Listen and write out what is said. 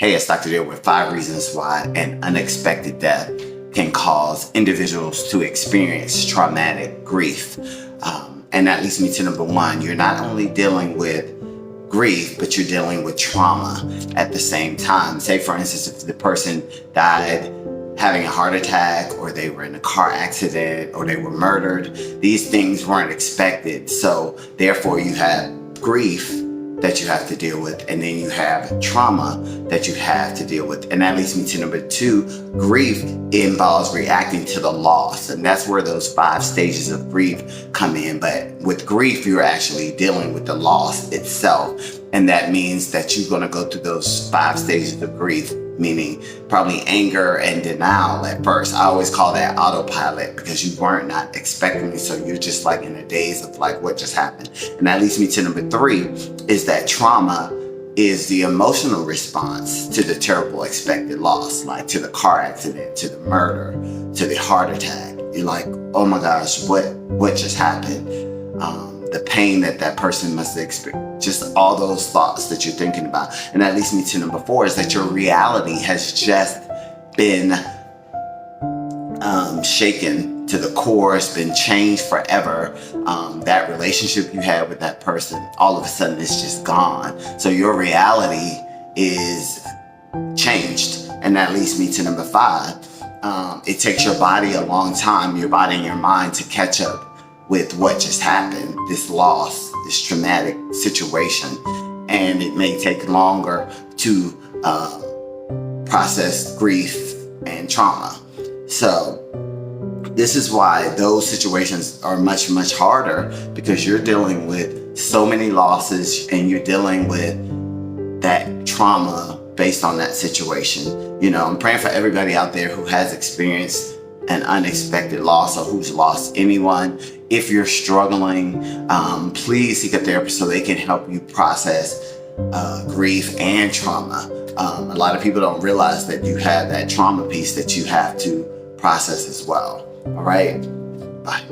Hey, it's Dr. Dale with 5 reasons why an unexpected death can cause individuals to experience traumatic grief. And that leads me to number 1. You're not only dealing with grief, but you're dealing with trauma at the same time. Say, for instance, if the person died having a heart attack, or they were in a car accident, or they were murdered, these things weren't expected. So therefore you have grief that you have to deal with, and then you have trauma that you have to deal with. And that leads me to number 2. Grief involves reacting to the loss, and that's where those 5 stages of grief come in. But with grief, you're actually dealing with the loss itself, and that means that you're going to go through those 5 stages of grief, meaning probably anger and denial at first. I always call that autopilot, because you weren't not expecting it, so you're just like in a daze of like, what just happened? And that leads me to number 3, is that trauma is the emotional response to the terrible expected loss, like to the car accident, to the murder, to the heart attack. You're like, oh my gosh, what just happened? The pain that person must experience, just all those thoughts that you're thinking about. And that leads me to number 4, is that your reality has just been shaken to the core. It's been changed forever. That relationship you had with that person, all of a sudden it's just gone. So your reality is changed. And that leads me to number 5. It takes your body a long time, your body and your mind, to catch up with what just happened, this loss, this traumatic situation. And it may take longer to process grief and trauma. So this is why those situations are much, much harder, because you're dealing with so many losses and you're dealing with that trauma based on that situation. You know, I'm praying for everybody out there who has experienced an unexpected loss, or who's lost anyone. If you're struggling, please seek a therapist so they can help you process grief and trauma. A lot of people don't realize that you have that trauma piece that you have to process as well. All right, bye.